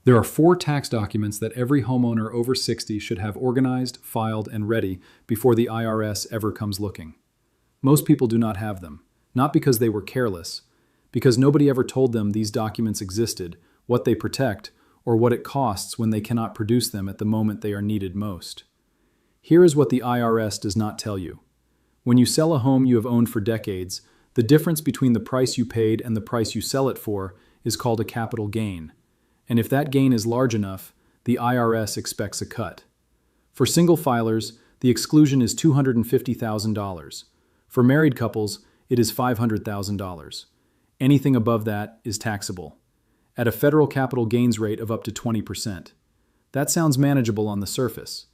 There are 4 tax documents that every homeowner over 60 should have organized, filed, and ready before the IRS ever comes looking. Most people do not have them, not because they were careless, because nobody ever told them these documents existed, what they protect, or what it costs when they cannot produce them at the moment they are needed most. Here is what the IRS does not tell you. When you sell a home you have owned for decades, the difference between the price you paid and the price you sell it for is called a capital gain. And if that gain is large enough, the IRS expects a cut. For single filers, the exclusion is $250,000. For married couples, it is $500,000. Anything above that is taxable, at a federal capital gains rate of up to 20%. That sounds manageable on the surface.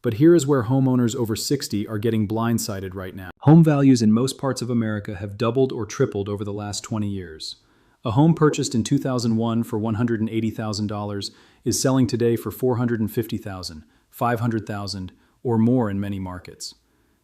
But here is where homeowners over 60 are getting blindsided right now. Home values in most parts of America have doubled or tripled over the last 20 years. A home purchased in 2001 for $180,000 is selling today for $450,000, $500,000, or more in many markets.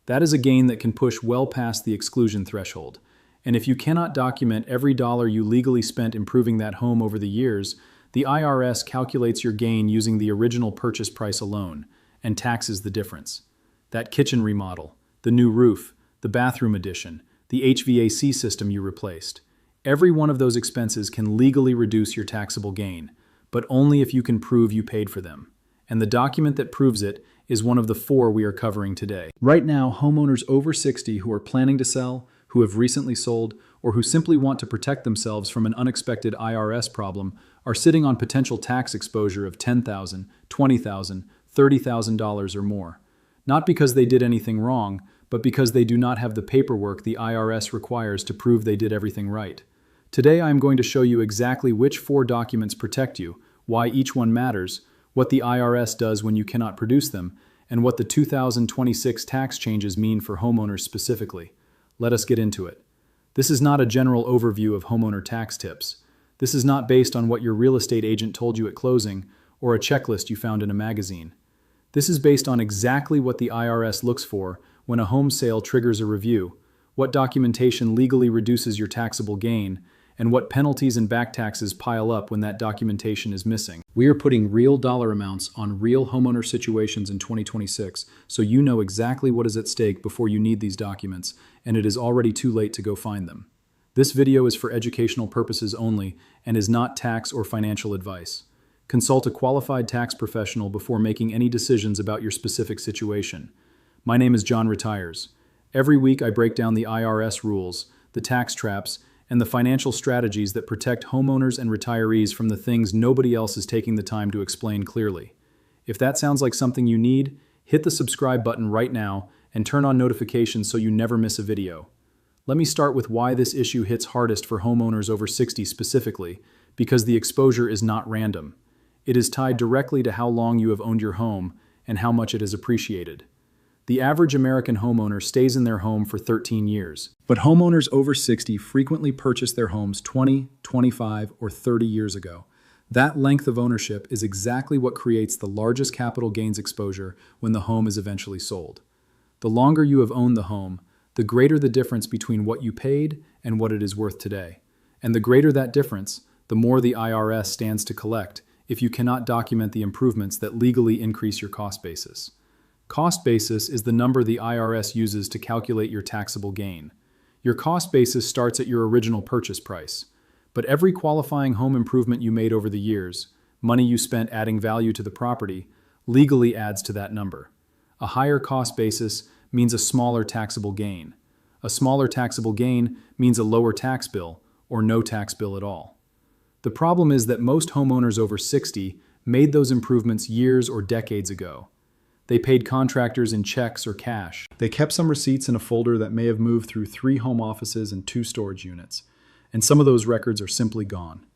That is a gain that can push well past the exclusion threshold. And if you cannot document every dollar you legally spent improving that home over the years, the IRS calculates your gain using the original purchase price alone and taxes the difference. That kitchen remodel, the new roof, the bathroom addition, the HVAC system you replaced. Every one of those expenses can legally reduce your taxable gain, but only if you can prove you paid for them. And the document that proves it is one of the 4 we are covering today. Right now, homeowners over 60 who are planning to sell, who have recently sold, or who simply want to protect themselves from an unexpected IRS problem are sitting on potential tax exposure of $10,000, $20,000, $30,000 or more. Not because they did anything wrong, but because they do not have the paperwork the IRS requires to prove they did everything right. Today I am going to show you exactly which 4 documents protect you, why each one matters, what the IRS does when you cannot produce them, and what the 2026 tax changes mean for homeowners specifically. Let us get into it. This is not a general overview of homeowner tax tips. This is not based on what your real estate agent told you at closing or a checklist you found in a magazine. This is based on exactly what the IRS looks for when a home sale triggers a review, what documentation legally reduces your taxable gain, and what penalties and back taxes pile up when that documentation is missing. We are putting real dollar amounts on real homeowner situations in 2026, so you know exactly what is at stake before you need these documents, and it is already too late to go find them. This video is for educational purposes only and is not tax or financial advice. Consult a qualified tax professional before making any decisions about your specific situation. My name is John Retires. Every week I break down the IRS rules, the tax traps, and the financial strategies that protect homeowners and retirees from the things nobody else is taking the time to explain clearly. If that sounds like something you need, hit the subscribe button right now and turn on notifications so you never miss a video. Let me start with why this issue hits hardest for homeowners over 60 specifically, because the exposure is not random. It is tied directly to how long you have owned your home and how much it has appreciated. The average American homeowner stays in their home for 13 years. But homeowners over 60 frequently purchase their homes 20, 25, or 30 years ago. That length of ownership is exactly what creates the largest capital gains exposure when the home is eventually sold. The longer you have owned the home, the greater the difference between what you paid and what it is worth today. And the greater that difference, the more the IRS stands to collect if you cannot document the improvements that legally increase your cost basis. Cost basis is the number the IRS uses to calculate your taxable gain. Your cost basis starts at your original purchase price, but every qualifying home improvement you made over the years, money you spent adding value to the property, legally adds to that number. A higher cost basis means a smaller taxable gain. A smaller taxable gain means a lower tax bill or no tax bill at all. The problem is that most homeowners over 60 made those improvements years or decades ago. They paid contractors in checks or cash. They kept some receipts in a folder that may have moved through 3 home offices and 2 storage units, and some of those records are simply gone.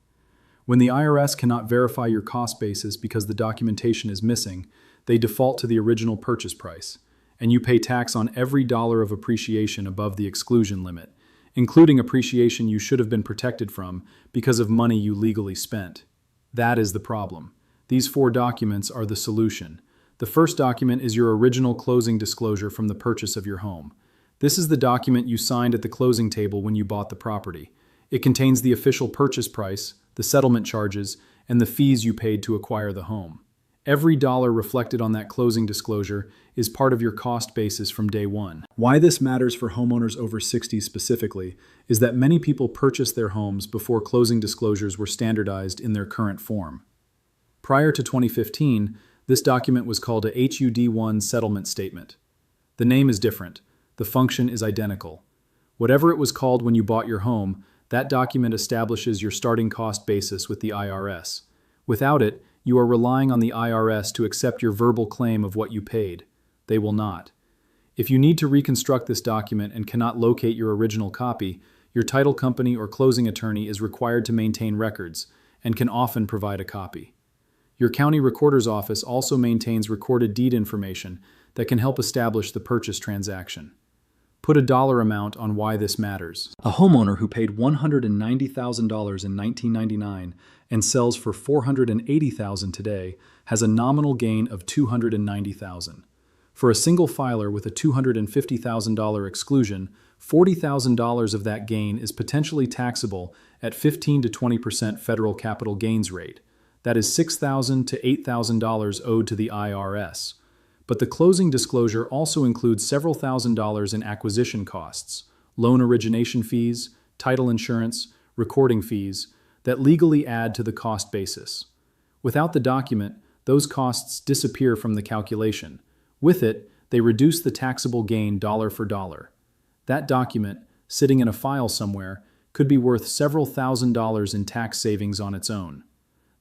When the IRS cannot verify your cost basis because the documentation is missing, they default to the original purchase price, and you pay tax on every dollar of appreciation above the exclusion limit, including appreciation you should have been protected from because of money you legally spent. That is the problem. These 4 documents are the solution. The first document is your original closing disclosure from the purchase of your home. This is the document you signed at the closing table when you bought the property. It contains the official purchase price, the settlement charges, and the fees you paid to acquire the home. Every dollar reflected on that closing disclosure is part of your cost basis from day one. Why this matters for homeowners over 60 specifically is that many people purchased their homes before closing disclosures were standardized in their current form. Prior to 2015, this document was called a HUD-1 settlement statement. The name is different. The function is identical. Whatever it was called when you bought your home, that document establishes your starting cost basis with the IRS. Without it, you are relying on the IRS to accept your verbal claim of what you paid. They will not. If you need to reconstruct this document and cannot locate your original copy, your title company or closing attorney is required to maintain records and can often provide a copy. Your county recorder's office also maintains recorded deed information that can help establish the purchase transaction. Put a dollar amount on why this matters. A homeowner who paid $190,000 in 1999 and sells for $480,000 today has a nominal gain of $290,000. For a single filer with a $250,000 exclusion, $40,000 of that gain is potentially taxable at 15 to 20% federal capital gains rate. That is $6,000 to $8,000 owed to the IRS. But the closing disclosure also includes several $1,000s in acquisition costs, loan origination fees, title insurance, recording fees, that legally add to the cost basis. Without the document, those costs disappear from the calculation. With it, they reduce the taxable gain dollar for dollar. That document, sitting in a file somewhere, could be worth several $1,000s in tax savings on its own.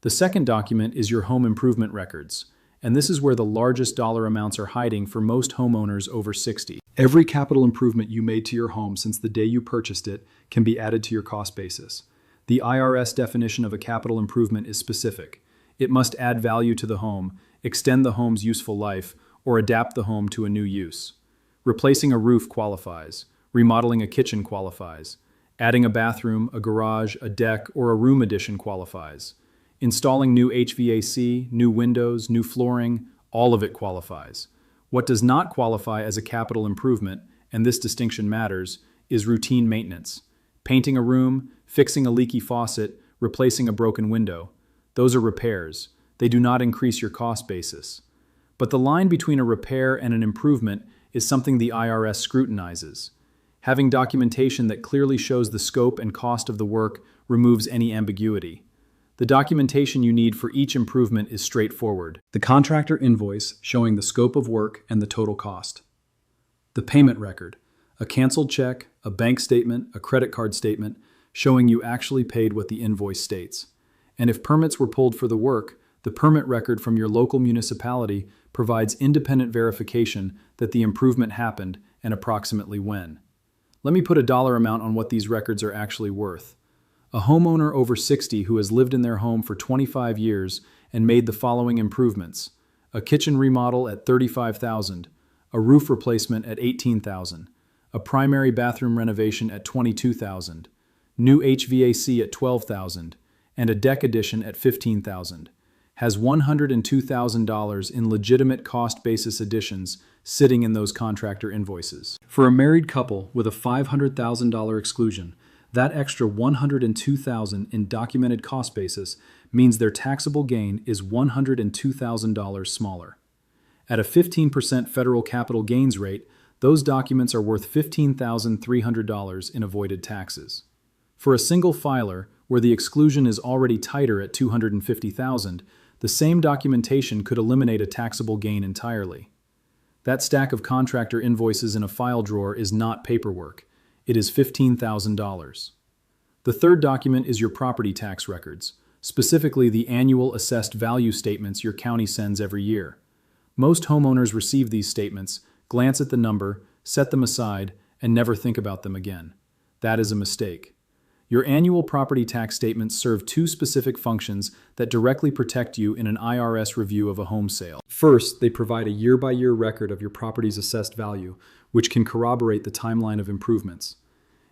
The second document is your home improvement records, and this is where the largest dollar amounts are hiding for most homeowners over 60. Every capital improvement you made to your home since the day you purchased it can be added to your cost basis. The IRS definition of a capital improvement is specific. It must add value to the home, extend the home's useful life, or adapt the home to a new use. Replacing a roof qualifies. Remodeling a kitchen qualifies. Adding a bathroom, a garage, a deck, or a room addition qualifies. Installing new HVAC, new windows, new flooring, all of it qualifies. What does not qualify as a capital improvement, and this distinction matters, is routine maintenance. Painting a room, fixing a leaky faucet, replacing a broken window. Those are repairs. They do not increase your cost basis. But the line between a repair and an improvement is something the IRS scrutinizes. Having documentation that clearly shows the scope and cost of the work removes any ambiguity. The documentation you need for each improvement is straightforward. The contractor invoice showing the scope of work and the total cost. The payment record, a canceled check, a bank statement, a credit card statement, showing you actually paid what the invoice states. And if permits were pulled for the work, the permit record from your local municipality provides independent verification that the improvement happened and approximately when. Let me put a dollar amount on what these records are actually worth. A homeowner over 60 who has lived in their home for 25 years and made the following improvements: a kitchen remodel at $35,000, a roof replacement at $18,000, a primary bathroom renovation at $22,000, new HVAC at $12,000, and a deck addition at $15,000, has $102,000 in legitimate cost basis additions sitting in those contractor invoices. For a married couple with a $500,000 exclusion, that extra $102,000 in documented cost basis means their taxable gain is $102,000 smaller. At a 15% federal capital gains rate, those documents are worth $15,300 in avoided taxes. For a single filer, where the exclusion is already tighter at $250,000, the same documentation could eliminate a taxable gain entirely. That stack of contractor invoices in a file drawer is not paperwork. It is $15,000. The third document is your property tax records, specifically the annual assessed value statements your county sends every year. Most homeowners receive these statements, glance at the number, set them aside, and never think about them again. That is a mistake. Your annual property tax statements serve two specific functions that directly protect you in an IRS review of a home sale. First, they provide a year-by-year record of your property's assessed value, which can corroborate the timeline of improvements.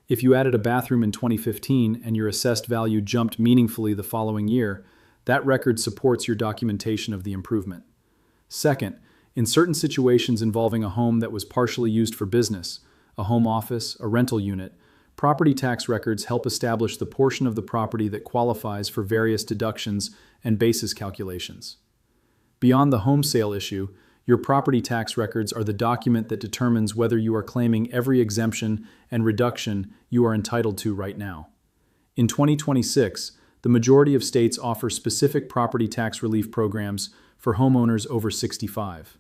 If you added a bathroom in 2015 and your assessed value jumped meaningfully the following year, that record supports your documentation of the improvement. Second, in certain situations involving a home that was partially used for business, a home office, a rental unit, Property tax records help establish the portion of the property that qualifies for various deductions and basis calculations. Beyond the home sale issue, your property tax records are the document that determines whether you are claiming every exemption and reduction you are entitled to right now. In 2026, the majority of states offer specific property tax relief programs for homeowners over 65.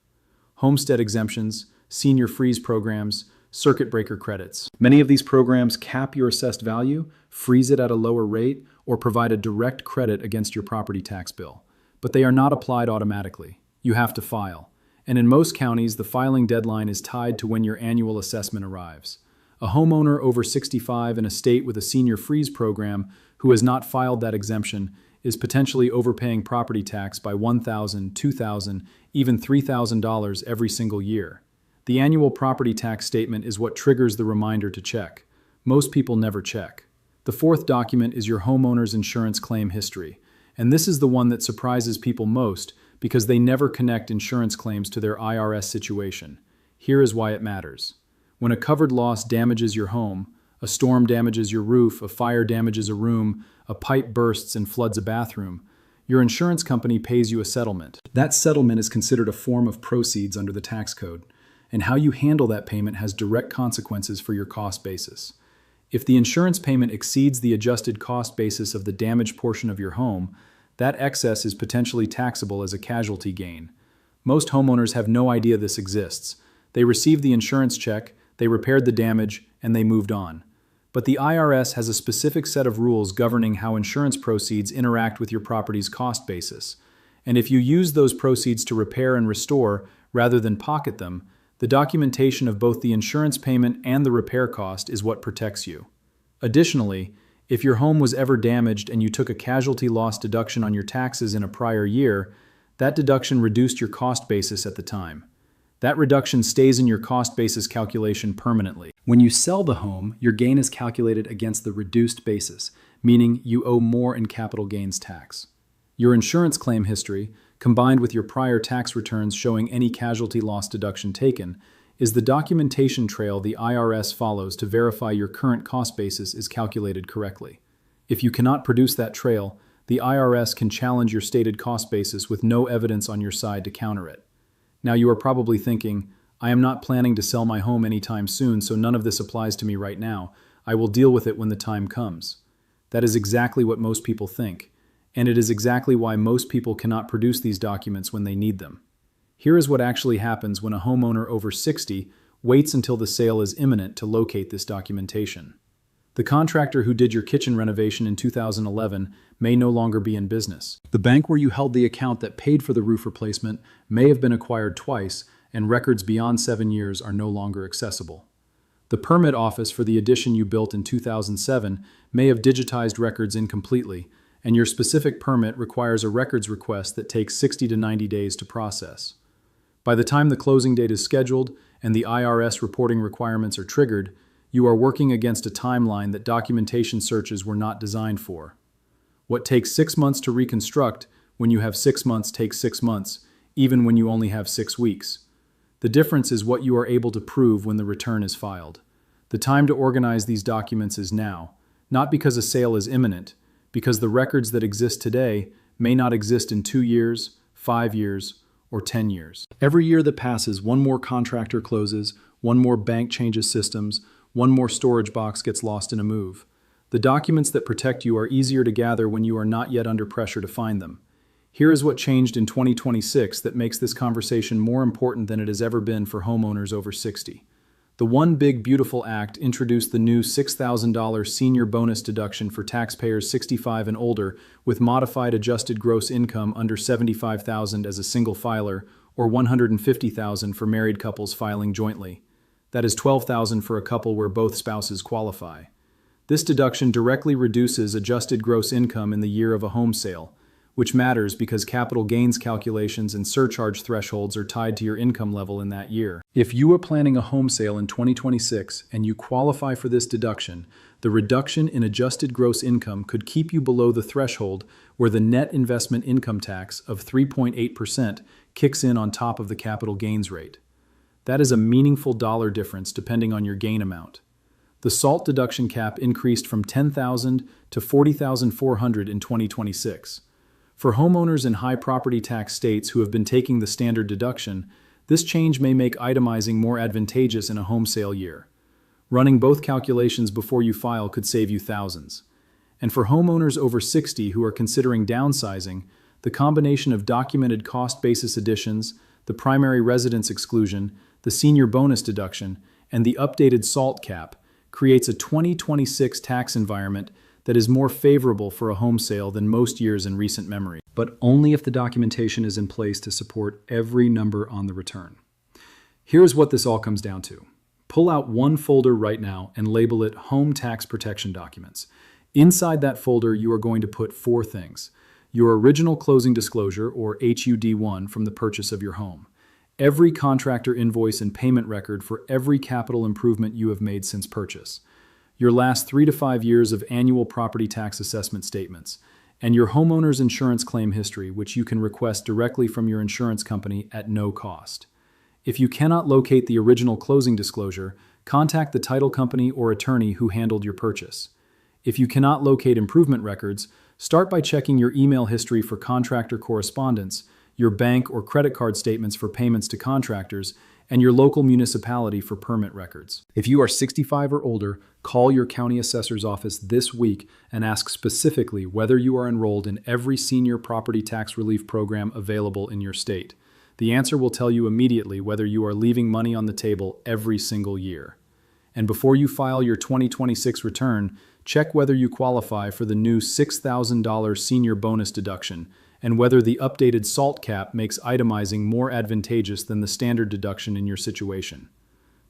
Homestead exemptions, senior freeze programs, circuit breaker credits. Many of these programs cap your assessed value, freeze it at a lower rate, or provide a direct credit against your property tax bill. But they are not applied automatically. You have to file. And in most counties, the filing deadline is tied to when your annual assessment arrives. A homeowner over 65 in a state with a senior freeze program who has not filed that exemption is potentially overpaying property tax by $1,000, $2,000, even $3,000 every single year. The annual property tax statement is what triggers the reminder to check. Most people never check. The fourth document is your homeowner's insurance claim history, and this is the one that surprises people most because they never connect insurance claims to their IRS situation. Here is why it matters. When a covered loss damages your home, a storm damages your roof, a fire damages a room, a pipe bursts and floods a bathroom, your insurance company pays you a settlement. That settlement is considered a form of proceeds under the tax code, and how you handle that payment has direct consequences for your cost basis. If the insurance payment exceeds the adjusted cost basis of the damaged portion of your home, that excess is potentially taxable as a casualty gain. Most homeowners have no idea this exists. They received the insurance check, they repaired the damage, and they moved on. But the IRS has a specific set of rules governing how insurance proceeds interact with your property's cost basis. And if you use those proceeds to repair and restore rather than pocket them, the documentation of both the insurance payment and the repair cost is what protects you. Additionally, if your home was ever damaged and you took a casualty loss deduction on your taxes in a prior year, that deduction reduced your cost basis at the time. That reduction stays in your cost basis calculation permanently. When you sell the home, your gain is calculated against the reduced basis, meaning you owe more in capital gains tax. Your insurance claim history, combined with your prior tax returns showing any casualty loss deduction taken, is the documentation trail the IRS follows to verify your current cost basis is calculated correctly. If you cannot produce that trail, the IRS can challenge your stated cost basis with no evidence on your side to counter it. Now you are probably thinking, I am not planning to sell my home anytime soon, so none of this applies to me right now. I will deal with it when the time comes. That is exactly what most people think, and it is exactly why most people cannot produce these documents when they need them. Here is what actually happens when a homeowner over 60 waits until the sale is imminent to locate this documentation. The contractor who did your kitchen renovation in 2011 may no longer be in business. The bank where you held the account that paid for the roof replacement may have been acquired twice, and records beyond 7 years are no longer accessible. The permit office for the addition you built in 2007 may have digitized records incompletely, and your specific permit requires a records request that takes 60 to 90 days to process. By the time the closing date is scheduled and the IRS reporting requirements are triggered, you are working against a timeline that documentation searches were not designed for. What takes 6 months to reconstruct when you have 6 months takes 6 months, even when you only have 6 weeks. The difference is what you are able to prove when the return is filed. The time to organize these documents is now, not because a sale is imminent, because the records that exist today may not exist in 2 years, 5 years, or 10 years. Every year that passes, one more contractor closes, one more bank changes systems, one more storage box gets lost in a move. The documents that protect you are easier to gather when you are not yet under pressure to find them. Here is what changed in 2026 that makes this conversation more important than it has ever been for homeowners over 60. The One Big Beautiful Act introduced the new $6,000 senior bonus deduction for taxpayers 65 and older with modified adjusted gross income under $75,000 as a single filer or $150,000 for married couples filing jointly. That is $12,000 for a couple where both spouses qualify. This deduction directly reduces adjusted gross income in the year of a home sale, which matters because capital gains calculations and surcharge thresholds are tied to your income level in that year. If you are planning a home sale in 2026 and you qualify for this deduction, the reduction in adjusted gross income could keep you below the threshold where the net investment income tax of 3.8% kicks in on top of the capital gains rate. That is a meaningful dollar difference depending on your gain amount. The SALT deduction cap increased from $10,000 to $40,400 in 2026. For homeowners in high property tax states who have been taking the standard deduction, this change may make itemizing more advantageous in a home sale year. Running both calculations before you file could save you thousands. And for homeowners over 60 who are considering downsizing, the combination of documented cost basis additions, the primary residence exclusion, the senior bonus deduction, and the updated SALT cap creates a 2026 tax environment that is more favorable for a home sale than most years in recent memory, but only if the documentation is in place to support every number on the return. Here's what this all comes down to. Pull out one folder right now and label it Home Tax Protection Documents. Inside that folder, you are going to put 4 things. Your original closing disclosure, or HUD1, from the purchase of your home. Every contractor invoice and payment record for every capital improvement you have made since purchase. Your last 3 to 5 years of annual property tax assessment statements. And your homeowner's insurance claim history, which you can request directly from your insurance company at no cost. If you cannot locate the original closing disclosure, contact the title company or attorney who handled your purchase. If you cannot locate improvement records, start by checking your email history for contractor correspondence, your bank or credit card statements for payments to contractors, and your local municipality for permit records. If you are 65 or older, call your county assessor's office this week and ask specifically whether you are enrolled in every senior property tax relief program available in your state. The answer will tell you immediately whether you are leaving money on the table every single year. And before you file your 2026 return, check whether you qualify for the new $6,000 senior bonus deduction and whether the updated SALT cap makes itemizing more advantageous than the standard deduction in your situation.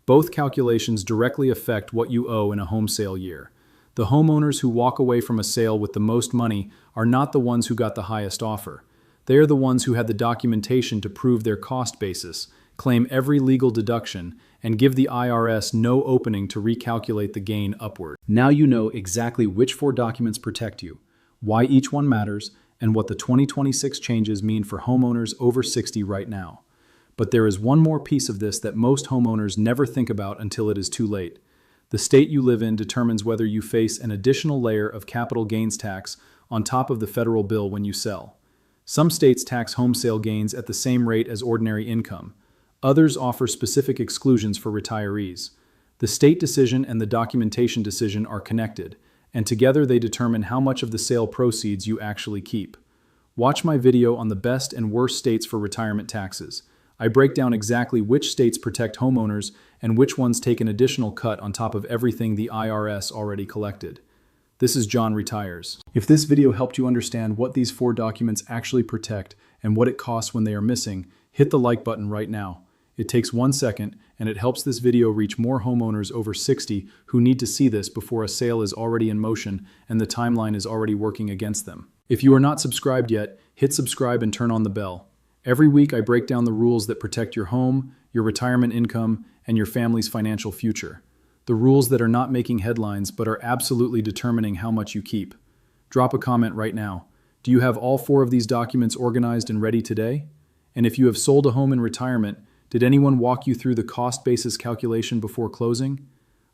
Both calculations directly affect what you owe in a home sale year. The homeowners who walk away from a sale with the most money are not the ones who got the highest offer. They are the ones who had the documentation to prove their cost basis, claim every legal deduction, and give the IRS no opening to recalculate the gain upward. Now you know exactly which 4 documents protect you, why each one matters, and what the 2026 changes mean for homeowners over 60 right now. But there is one more piece of this that most homeowners never think about until it is too late. The state you live in determines whether you face an additional layer of capital gains tax on top of the federal bill when you sell. Some states tax home sale gains at the same rate as ordinary income. Others offer specific exclusions for retirees. The state decision and the documentation decision are connected, and together they determine how much of the sale proceeds you actually keep. Watch my video on the best and worst states for retirement taxes. I break down exactly which states protect homeowners and which ones take an additional cut on top of everything the IRS already collected. This is John Retires. If this video helped you understand what these 4 documents actually protect and what it costs when they are missing, hit the like button right now. It takes 1 second, and it helps this video reach more homeowners over 60 who need to see this before a sale is already in motion and the timeline is already working against them. If you are not subscribed yet, hit subscribe and turn on the bell. Every week I break down the rules that protect your home, your retirement income, and your family's financial future. The rules that are not making headlines but are absolutely determining how much you keep. Drop a comment right now. Do you have all 4 of these documents organized and ready today? And if you have sold a home in retirement, did anyone walk you through the cost basis calculation before closing?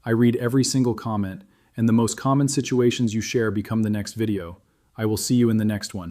I read every single comment, and the most common situations you share become the next video. I will see you in the next one.